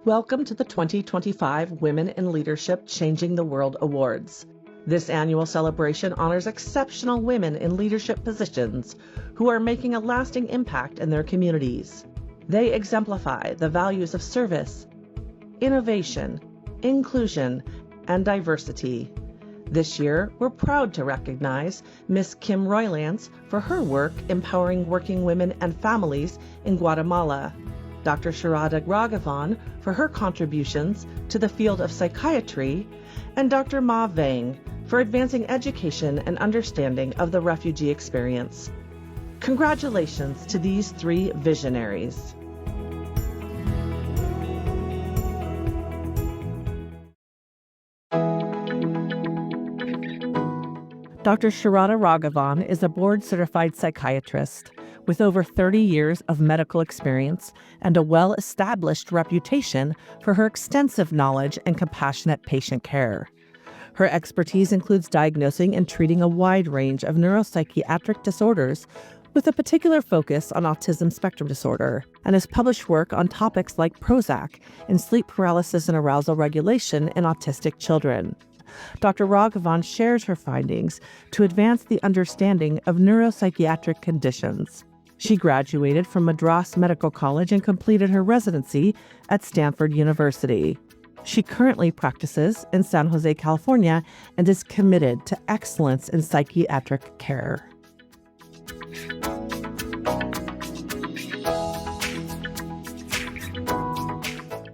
Welcome to the 2025 Women in Leadership Changing the World Awards. This annual celebration honors exceptional women in leadership positions who are making a lasting impact in their communities. They exemplify the values of service, innovation, inclusion, and diversity. This year, we're proud to recognize Ms. Kim Roylance for her work empowering working women and families in Guatemala, Dr. Sharadha Raghavan for her contributions to the field of psychiatry, and Dr. Vang for advancing education and understanding of the refugee experience. Congratulations to these three visionaries. Dr. Sharadha Raghavan is a board-certified psychiatrist with over 30 years of medical experience and a well-established reputation for her extensive knowledge and compassionate patient care. Her expertise includes diagnosing and treating a wide range of neuropsychiatric disorders with a particular focus on autism spectrum disorder, and has published work on topics like Prozac and sleep paralysis and arousal regulation in autistic children. Dr. Raghavan shares her findings to advance the understanding of neuropsychiatric conditions. She graduated from Madras Medical College and completed her residency at Stanford University. She currently practices in San Jose, California, and is committed to excellence in psychiatric care.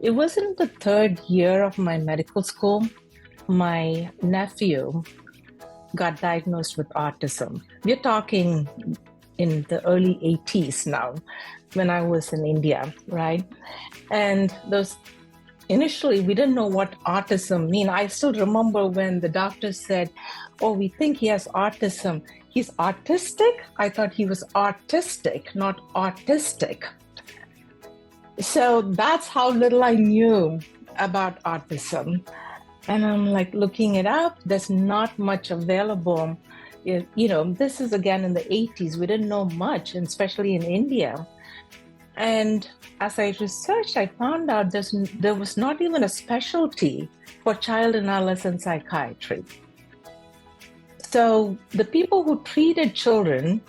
It was in the third year of my medical school. My nephew got diagnosed with autism. We're talking in the early 80s now, when I was in India, right? And initially, we didn't know what autism mean. I still remember when the doctor said, "Oh, we think he has autism." He's autistic? I thought he was autistic, not autistic. So that's how little I knew about autism. And I'm like looking it up. There's not much available. This is again in the 80s. We didn't know much, and especially in India. And as I researched, I found out there was not even a specialty for child and adolescent psychiatry. So the people who treated children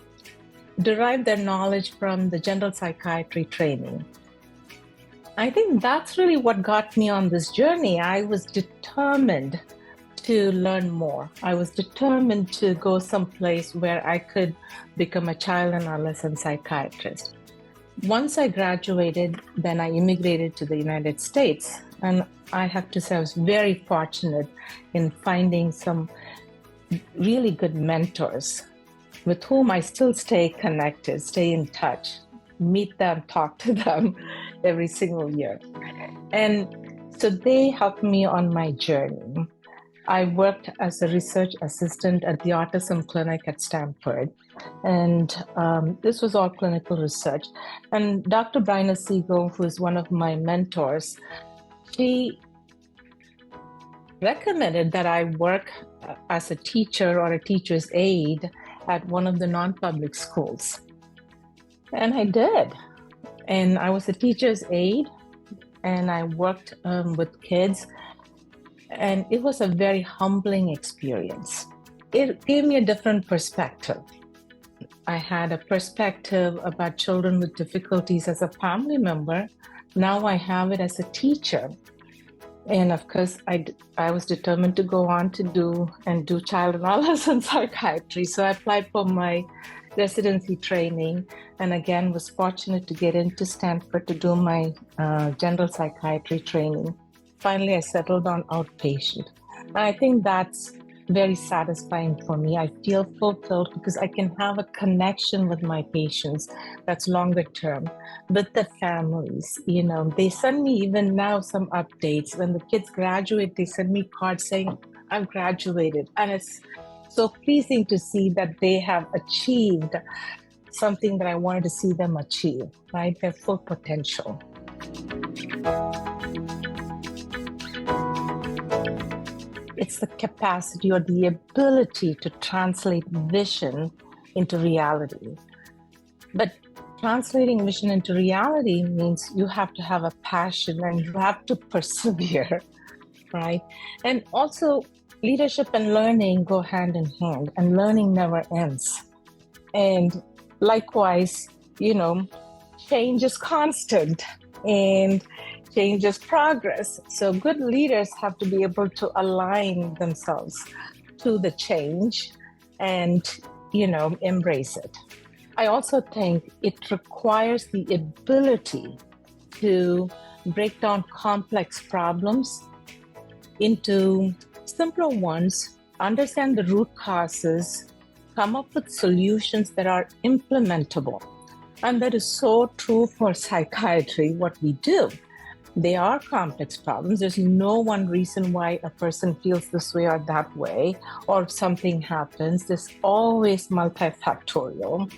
derived their knowledge from the general psychiatry training. I think that's really what got me on this journey. I was determined to learn more. I was determined to go someplace where I could become a child and adolescent psychiatrist. Once I graduated, then I immigrated to the United States. And I have to say I was very fortunate in finding some really good mentors with whom I still stay connected, stay in touch, meet them, talk to them every single year. And so they helped me on my journey. I worked as a research assistant at the autism clinic at Stanford. And this was all clinical research. And Dr. Bryna Siegel, who is one of my mentors, she recommended that I work as a teacher or a teacher's aide at one of the non-public schools. And I did. And I was a teacher's aide, and I worked with kids. And it was a very humbling experience. It gave me a different perspective. I had a perspective about children with difficulties as a family member. Now I have it as a teacher. And of course, I was determined to go on to do child and adolescent psychiatry. So I applied for my residency training, and again was fortunate to get into Stanford to do my general psychiatry training. Finally, I settled on outpatient. And I think that's very satisfying for me. I feel fulfilled because I can have a connection with my patients that's longer term, with the families. They send me even now some updates. When the kids graduate, they send me cards saying, "I've graduated." And it's so pleasing to see that they have achieved something that I wanted to see them achieve, right? Their full potential. It's the capacity or the ability to translate vision into reality. But translating vision into reality means you have to have a passion and you have to persevere, right? And also, leadership and learning go hand in hand, and learning never ends. And likewise, change is constant and change is progress. So good leaders have to be able to align themselves to the change and, embrace it. I also think it requires the ability to break down complex problems into simpler ones, understand the root causes, come up with solutions that are implementable. And that is so true for psychiatry, what we do. They are complex problems. There's no one reason why a person feels this way or that way, or something happens. There's always multifactorial.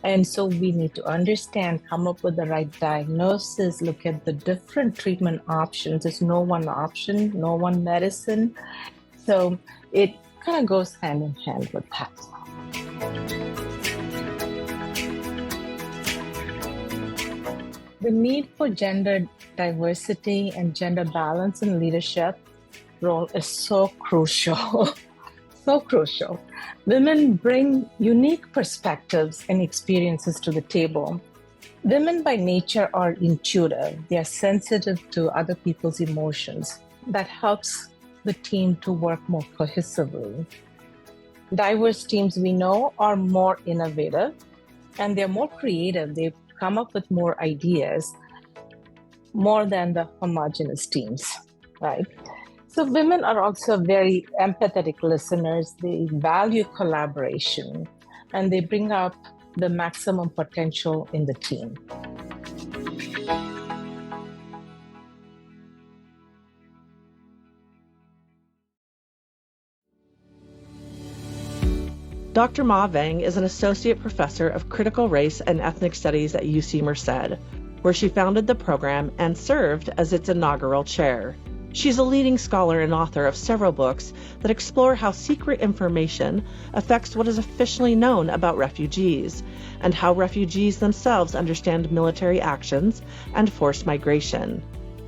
And so we need to understand, come up with the right diagnosis, look at the different treatment options. There's no one option, no one medicine. So it kind of goes hand in hand with that. The need for gender diversity and gender balance in leadership role is so crucial. So crucial. Women bring unique perspectives and experiences to the table. Women by nature are intuitive. They are sensitive to other people's emotions. That helps the team to work more cohesively. Diverse teams, we know, are more innovative and they're more creative. They come up with more ideas, more than the homogeneous teams, right? So women are also very empathetic listeners. They value collaboration and they bring up the maximum potential in the team. Dr. Ma Vang is an associate professor of critical race and ethnic studies at UC Merced, where she founded the program and served as its inaugural chair. She's a leading scholar and author of several books that explore how secret information affects what is officially known about refugees, and how refugees themselves understand military actions and forced migration.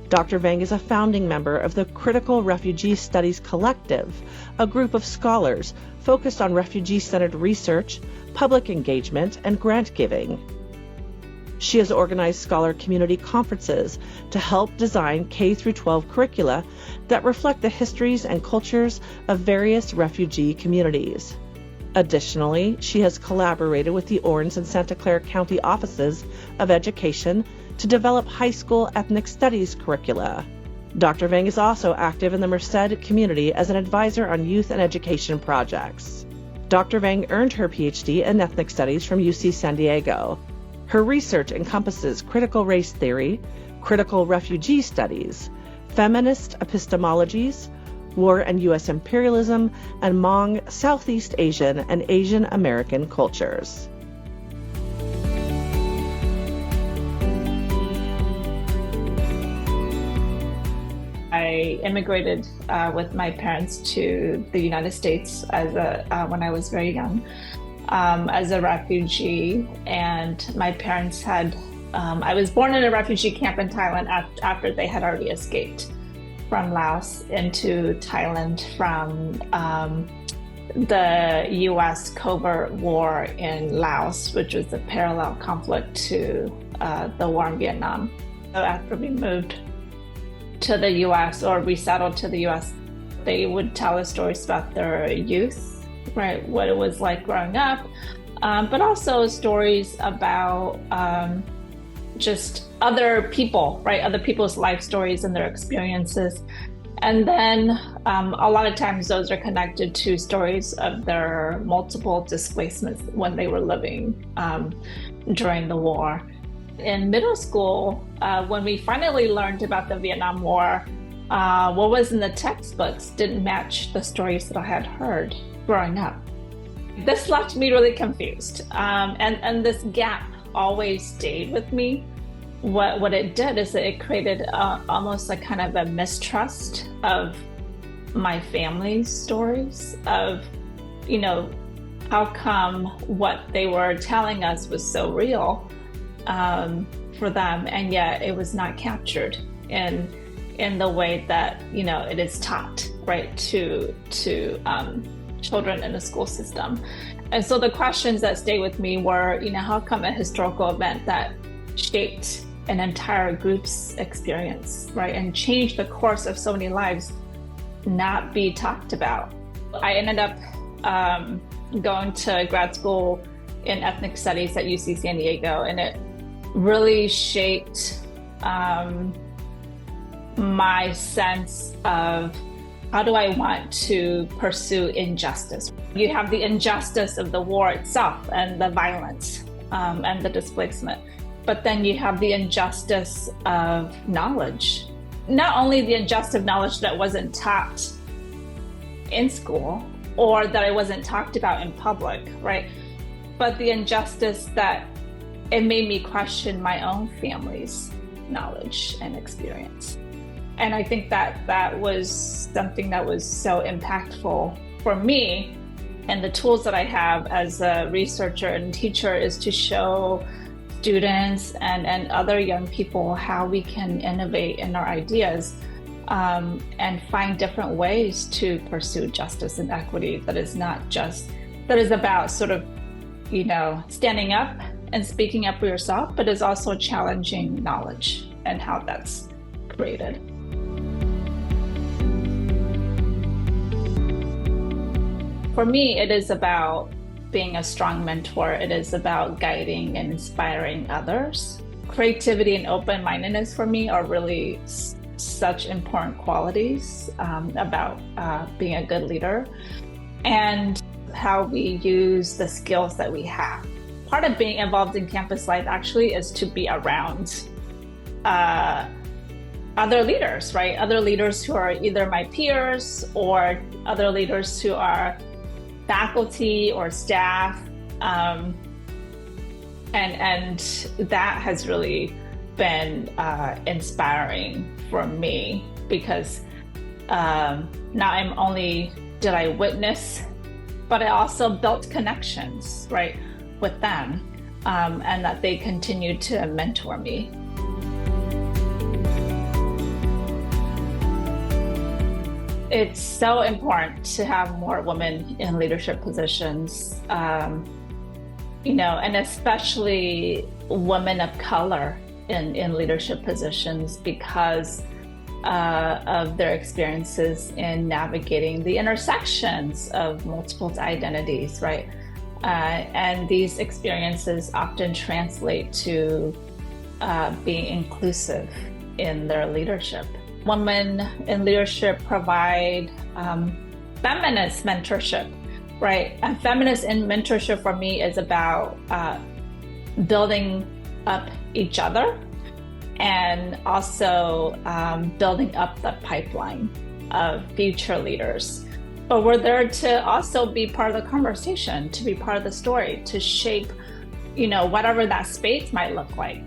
Dr. Vang is a founding member of the Critical Refugee Studies Collective, a group of scholars focused on refugee-centered research, public engagement, and grant giving. She has organized scholar community conferences to help design K-12 curricula that reflect the histories and cultures of various refugee communities. Additionally, she has collaborated with the Orange and Santa Clara County offices of education to develop high school ethnic studies curricula. Dr. Vang is also active in the Merced community as an advisor on youth and education projects. Dr. Vang earned her PhD in ethnic studies from UC San Diego. Her research encompasses critical race theory, critical refugee studies, feminist epistemologies, war and U.S. imperialism, and Hmong, Southeast Asian, and Asian American cultures. I immigrated with my parents to the United States when I was very young as a refugee, and my parents had, I was born in a refugee camp in Thailand after they had already escaped from Laos into Thailand from the U.S. covert war in Laos, which was a parallel conflict to the war in Vietnam. So after we moved to the U.S. or resettled to the U.S., they would tell us stories about their youth, right? What it was like growing up, but also stories about just other people, right? Other people's life stories and their experiences. And then a lot of times those are connected to stories of their multiple displacements when they were living during the war. In middle school, when we finally learned about the Vietnam War, what was in the textbooks didn't match the stories that I had heard growing up. This left me really confused, and this gap always stayed with me. What it did is that it created almost a kind of a mistrust of my family's stories of, how come what they were telling us was so real, for them, and yet it was not captured in the way that it is taught, right, to children in the school system. And so the questions that stayed with me were, how come a historical event that shaped an entire group's experience, right, and changed the course of so many lives, not be talked about? I ended up going to grad school in ethnic studies at UC San Diego, and it really shaped my sense of how do I want to pursue injustice. You have the injustice of the war itself and the violence and the displacement, but then you have the injustice of knowledge. Not only the injustice of knowledge that wasn't taught in school or that it wasn't talked about in public, right? But the injustice that it made me question my own family's knowledge and experience. And I think that was something that was so impactful for me. And the tools that I have as a researcher and teacher is to show students and other young people how we can innovate in our ideas and find different ways to pursue justice and equity that is about sort of, standing up and speaking up for yourself, but is also challenging knowledge and how that's created. For me, it is about being a strong mentor. It is about guiding and inspiring others. Creativity and open-mindedness for me are really such important qualities about being a good leader, and how we use the skills that we have. Part of being involved in campus life actually is to be around other leaders, right? Other leaders who are either my peers or other leaders who are faculty or staff, and that has really been inspiring for me, because not only did I witness, but I also built connections, right, with them, and that they continued to mentor me. It's so important to have more women in leadership positions, and especially women of color in leadership positions, because of their experiences in navigating the intersections of multiple identities, right? And these experiences often translate to being inclusive in their leadership. Women in leadership provide feminist mentorship, right? And feminist in mentorship for me is about building up each other, and also building up the pipeline of future leaders. But we're there to also be part of the conversation, to be part of the story, to shape, whatever that space might look like.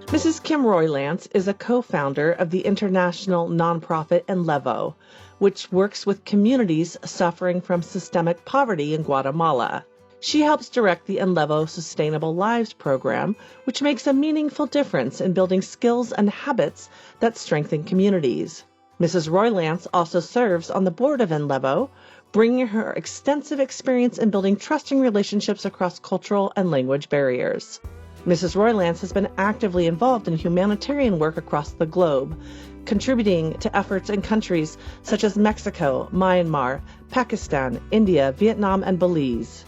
Mrs. Kim Roylance is a co-founder of the international nonprofit Enlevo, which works with communities suffering from systemic poverty in Guatemala. She helps direct the Enlevo Sustainable Lives program, which makes a meaningful difference in building skills and habits that strengthen communities. Mrs. Roylance also serves on the board of Enlevo, bringing her extensive experience in building trusting relationships across cultural and language barriers. Mrs. Roylance has been actively involved in humanitarian work across the globe, contributing to efforts in countries such as Mexico, Myanmar, Pakistan, India, Vietnam, and Belize.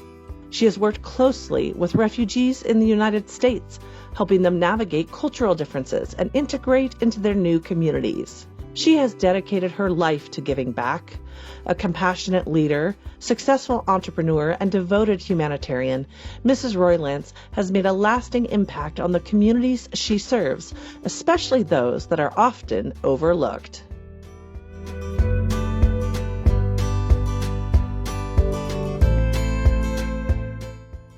She has worked closely with refugees in the United States, helping them navigate cultural differences and integrate into their new communities. She has dedicated her life to giving back. A compassionate leader, successful entrepreneur, and devoted humanitarian, Mrs. Roylance has made a lasting impact on the communities she serves, especially those that are often overlooked.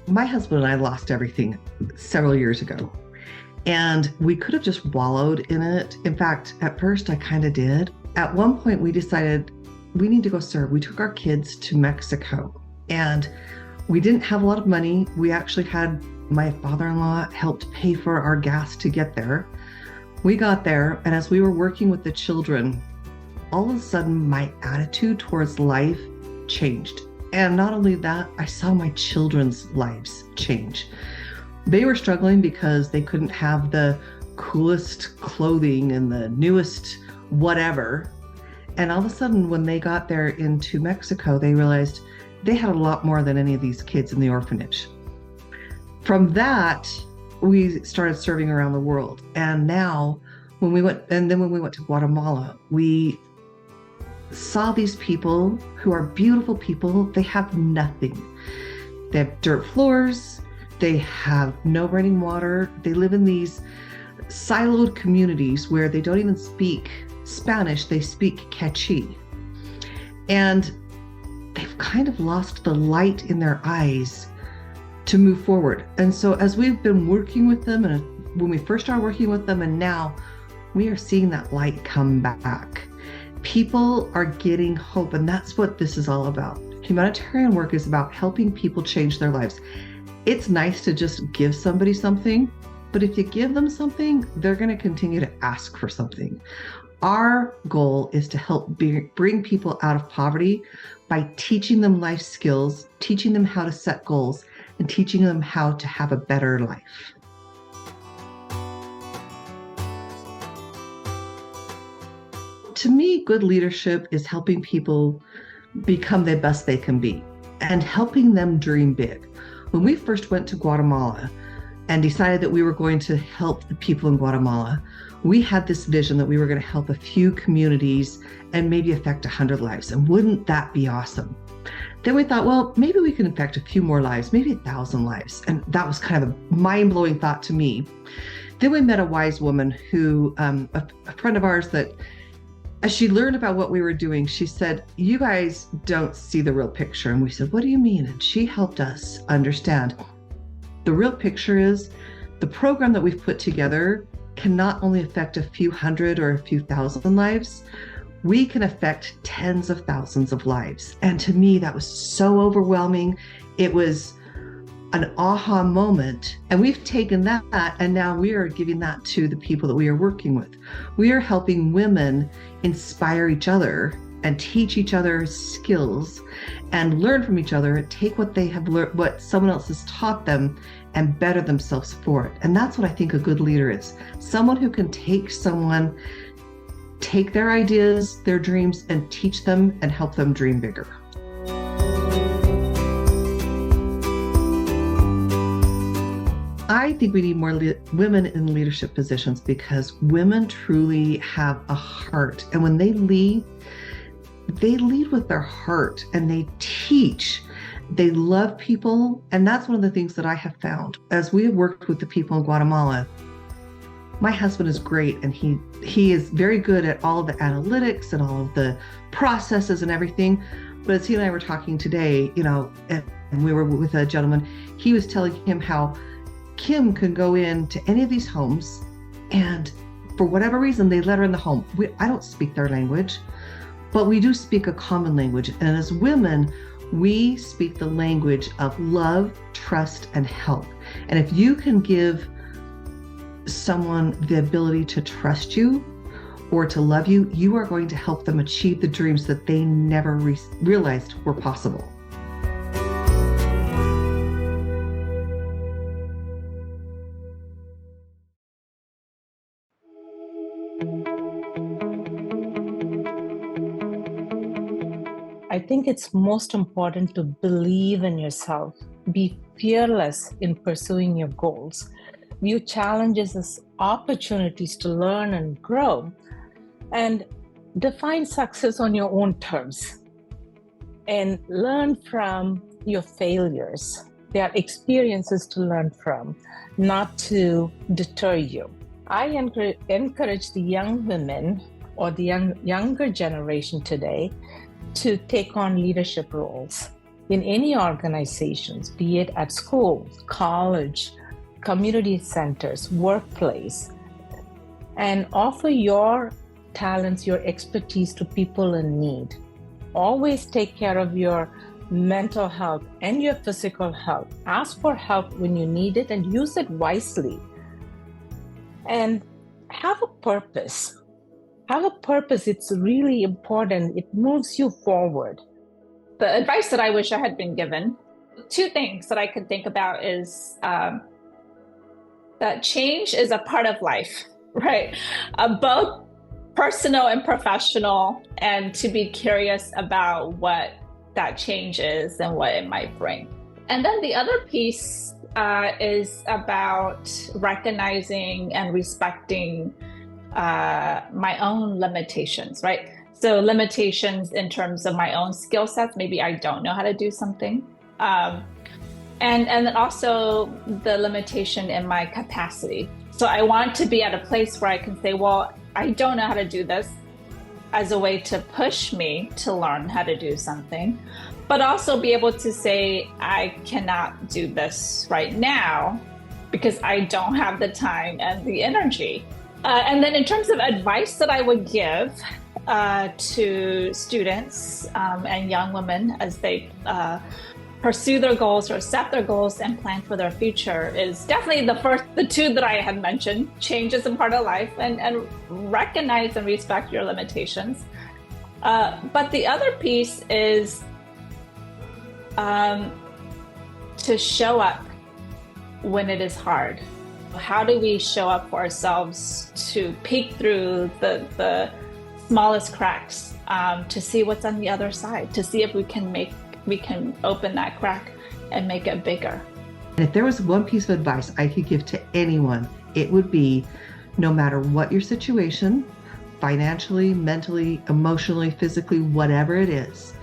My husband and I lost everything several years ago, and we could have just wallowed in it. In fact, at first I kind of did. at one point we decided we need to go serve. We took our kids to Mexico, and we didn't have a lot of money. We actually had my father-in-law helped pay for our gas to get there. We got there, and as we were working with the children, all of a sudden my attitude towards life changed. And not only that, I saw my children's lives change. They were struggling because they couldn't have the coolest clothing and the newest whatever. And all of a sudden, when they got there into Mexico, they realized they had a lot more than any of these kids in the orphanage. From that, we started serving around the world. And now when we went to Guatemala, we saw these people who are beautiful people. They have nothing. They have dirt floors. They have no running water. They live in these siloed communities where they don't even speak Spanish. They speak Quechua. And they've kind of lost the light in their eyes to move forward. And so as we've been working with them, and when we first started working with them, and now we are seeing that light come back. People are getting hope, and that's what this is all about. Humanitarian work is about helping people change their lives. It's nice to just give somebody something, but if you give them something, they're going to continue to ask for something. Our goal is to help bring people out of poverty by teaching them life skills, teaching them how to set goals, and teaching them how to have a better life. To me, good leadership is helping people become the best they can be and helping them dream big. When we first went to Guatemala and decided that we were going to help the people in Guatemala, we had this vision that we were going to help a few communities and maybe affect 100 lives. And wouldn't that be awesome? Then we thought, well, maybe we can affect a few more lives, maybe 1,000 lives. And that was kind of a mind-blowing thought to me. Then we met a wise woman who, a friend of ours, that as she learned about what we were doing, she said, you guys don't see the real picture. And we said, what do you mean? And she helped us understand. The real picture is the program that we've put together can not only affect a few hundred or a few thousand lives, we can affect tens of thousands of lives. And to me, that was so overwhelming. It was an aha moment. And we've taken that, and now we are giving that to the people that we are working with. We are helping women inspire each other and teach each other skills and learn from each other, take what they have learned, what someone else has taught them, and better themselves for it. And that's what I think a good leader is. Someone who can take their ideas, their dreams, and teach them and help them dream bigger. I think we need more women in leadership positions because women truly have a heart. And when they lead with their heart and they teach. They love people. And that's one of the things that I have found as we have worked with the people in Guatemala. My husband is great, and he is very good at all of the analytics and all of the processes and everything. But as he and I were talking today, and we were with a gentleman, he was telling him how Kim can go into any of these homes, and for whatever reason, they let her in the home. I don't speak their language, but we do speak a common language. And as women, we speak the language of love, trust, and help. And if you can give someone the ability to trust you or to love you, you are going to help them achieve the dreams that they never realized were possible. I think it's most important to believe in yourself, be fearless in pursuing your goals, view challenges as opportunities to learn and grow, and define success on your own terms, and learn from your failures. They are experiences to learn from, not to deter you. I encourage the young women or the younger generation today to take on leadership roles in any organizations, be it at school, college, community centers, workplace, and offer your talents, your expertise to people in need. Always take care of your mental health and your physical health. Ask for help when you need it and use it wisely. And have a purpose. Have a purpose. It's really important. It moves you forward. The advice that I wish I had been given, two things that I could think about is that change is a part of life, right? Both personal and professional, and to be curious about what that change is and what it might bring. And then the other piece is about recognizing and respecting my own limitations, right? So limitations in terms of my own skill sets, maybe I don't know how to do something. And then also the limitation in my capacity. So I want to be at a place where I can say, well, I don't know how to do this, as a way to push me to learn how to do something, but also be able to say, I cannot do this right now because I don't have the time and the energy. And then in terms of advice that I would give to students and young women as they pursue their goals or set their goals and plan for their future is definitely the two that I had mentioned. Change is a part of life, and recognize and respect your limitations. But the other piece is to show up when it is hard. How do we show up for ourselves to peek through the smallest cracks to see what's on the other side, to see if we can open that crack and make it bigger. And if there was one piece of advice I could give to anyone, it would be, no matter what your situation, financially, mentally, emotionally, physically, whatever it is,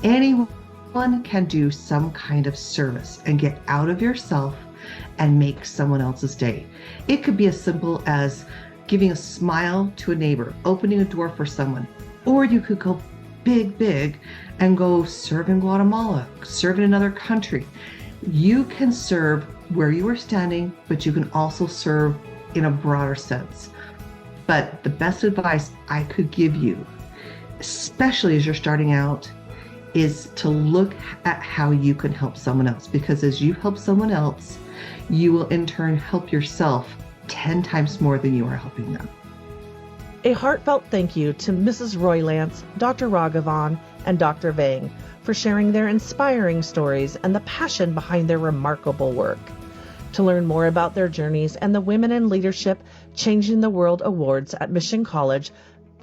anyone can do some kind of service and get out of yourself and make someone else's day. It could be as simple as giving a smile to a neighbor, opening a door for someone, or you could go big and go serve in Guatemala, serve in another country. You can serve where you are standing, but you can also serve in a broader sense. But the best advice I could give you, especially as you're starting out, is to look at how you can help someone else, because as you help someone else, you will in turn help yourself 10 times more than you are helping them. A heartfelt thank you to Mrs. Roylance, Dr. Raghavan, and Dr. Vang for sharing their inspiring stories and the passion behind their remarkable work. To learn more about their journeys and the Women in Leadership Changing the World Awards at Mission College,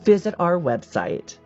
visit our website.